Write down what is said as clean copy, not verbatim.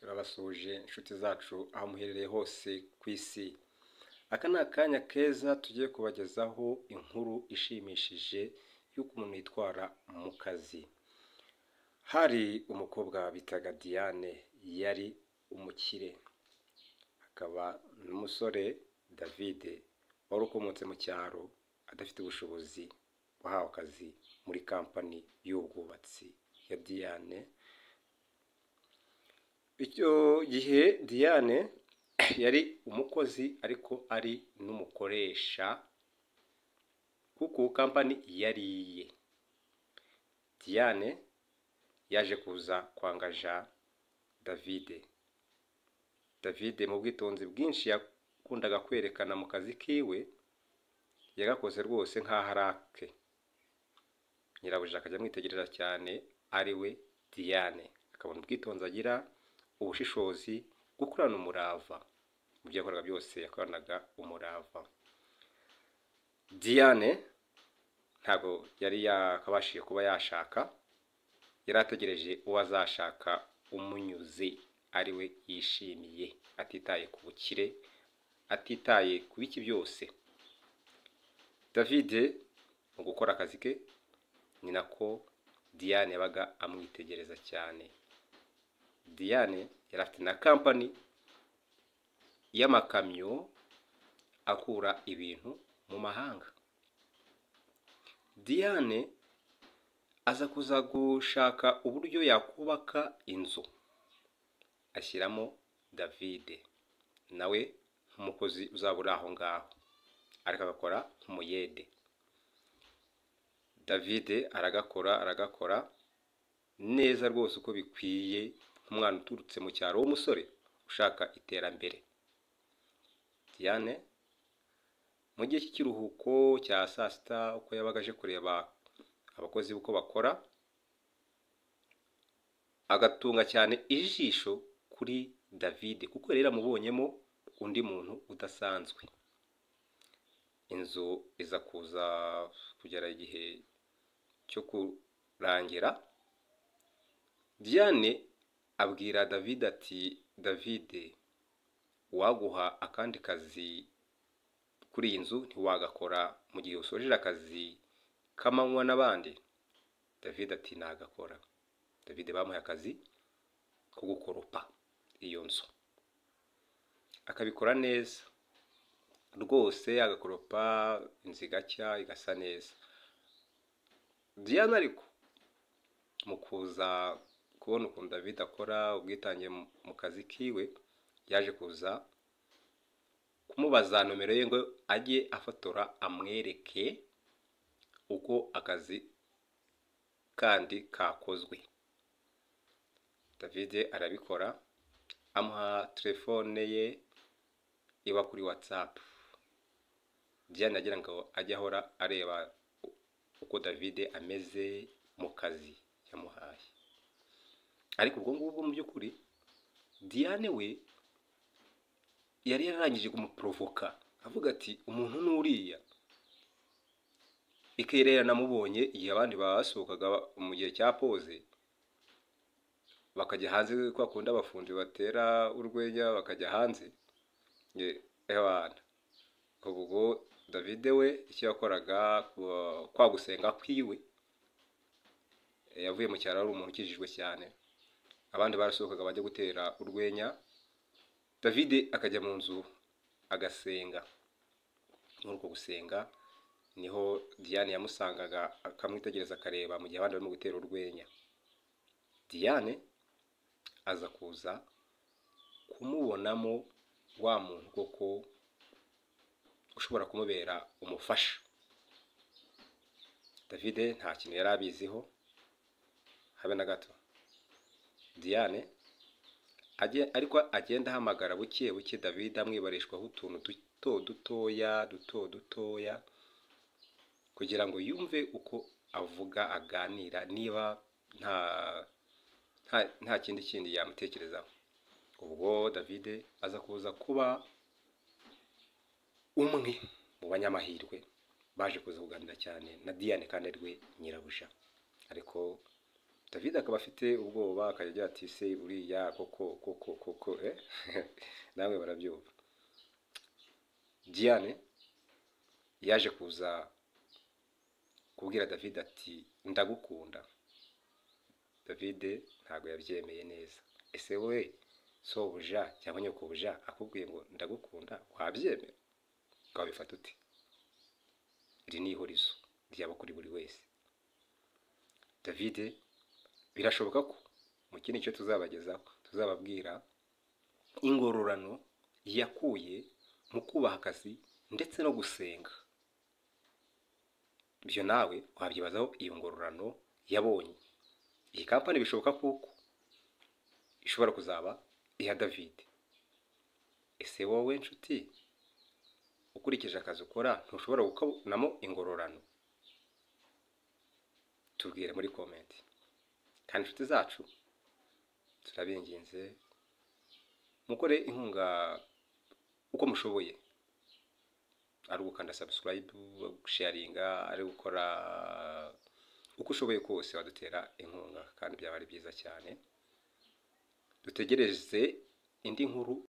turabasuje inshuti zacu aho muherereye hose ku isi. Aka ni akanya keza tugiye kubagezaho inkuru ishimishije y'uko umuntu yitwara mu kazi. Hari umukobwa bitaga Diane, yari umukire, hakaba n'umusore David wari ukomotse mu cyaro adafite ubushobozi, wahawe akazi muri kampani y'ubwubatsi ya Diane. Icyo gihe Diane yari umukozi ariko ari n'umukoresha kuko kampani yari iye. Diane yaje kuza kwangaja David mu bwitonzi bwinshi yakundaga kwerekana mu kazi kiwe, yagakoze rwose nk'aho ari ake. Nyirabuja akajya amwitegereza cyane ari we Diane, akabona ubwitonzi agira, ubushishozi, gukorana umurava. Mu byo yakoraga byose yakoranaga umurava. Diane ntabwo yari yakabashije kuba yashaka, yari ategereje uwo azashaka umunyuze ari we yishimiye, atitaye ku bukire, atitaye ku biki byose. David mu gukora akazi ke ni nako Diane yabaga amwitegereza cyane. Diane yari afite na kampani y'amakamyo akura ibintu mu mahanga. Diane aza kuza gushaka uburyo yakubaka inzu, ashyiramo David nawe nk'umukozi uzaba uri aho ngaho, ariko agakora nk'umuyede. David aragakora neza rwose uko bikwiye, nk'umwana uturutse mu cyaro w'umusore ushaka iterambere. Diane mu gihe cy'ikiruhuko cya saa sita, uko yabaga aje kureba abakozi uko bakora, agatunga cyane ijisho kuri David kuko yari yaramubonyemo undi muntu udasanzwe. Inzu iza kuza kugera igihe cyo kurangira, Diane abwira David ati, David, waguha akandi kazi kuri iyi nzu ntiwagakora mu gihe usojeje akazi kamanywa n'abandi? David ati nagakora. David bamuhaye akazi ko gukoropa iyo nzu, akabikora neza rwose, agakoropa inzu igacya igasa neza. Diane ariko mu kuza kubona ukuntu David akora ubwitange mu kazi kiwe, yaje kuza kumubaza nomero ye ngo ajye afotora amwereke uko akazi kandi kakozwe. David arabikora, amuha telefone ye iba kuri WhatsApp. Diane agira ngo ajye ahora areba uko David ameze mu kazi yamuhaye. Ariko ubwo ngubwo mu by'ukuri Diane we yari yararangije kumuprovoka, avuga ati umuntu n'uriya. Ikerera namubonye igihe abandi basohokaga mu gihe cya pause, bakajya hanze kwa kundi abafundi batera urwenya bakajya hanze. Ebana ubwo David we icyo yakoraga kwa gusenga kwiwe, yavuye mu cyaro ari umuntu ukijijwe cyane, abandi barasohokaga bajya gutera urwenya, David akajya mu nzu agasenga. Muri uko gusenga niho Diane yamusangaga akamwitegereza akareba mu gihe abandi barimo gutera urwenya. Diane aza kuza kumubonamo wa muntu koko ushobora kumubera umufasha. David nta kintu yari abiziho habe na gato. Diane ariko agenda ahamagara buke buke David amwibarishwaho utuntu dutoya kugira ngo yumve uko avuga aganira, niba nta kindi yamutekerezaho. Ubwo David aza kuza kuba umwe mu banyamahirwe baje kuza kuganira cyane na Diane kandi ari we nyirabuja. Ariko David akaba afite ubwoba akajya agira ati se buriya koko nawe barabyumva. Diane yaje kuza kubwira David ati ndagukunda. David ntabwo yabyemeye neza. Ese we sobuja cyangwa nyokobuja akubwiye ngo ndagukunda wabyemera? Ukabifata uti? Iri ni ihurizo ryaba kuri buri wese. David birashoboka ko mu kindi cyo tuzabagezaho tuzababwira ingororano yakuye mu kubaha akazi ndetse no gusenga. Ibyo nawe wabyibazaho iyo ngororano yabonye. Iyi kampani bishoboka kuko ishobora kuzaba iya David. Ese wowe nshuti ukurikije akazi ukora ntushobora gukabonamo ingororano? Tubwire muri comment. Kandi inshuti zacu turabinginze mukore inkunga uko mushoboye, ari gukanda subscribe, sharinga, ari gukora uko ushoboye kose wadutera inkunga kandi byaba ari byiza cyane. Dutegereze indi nkuru.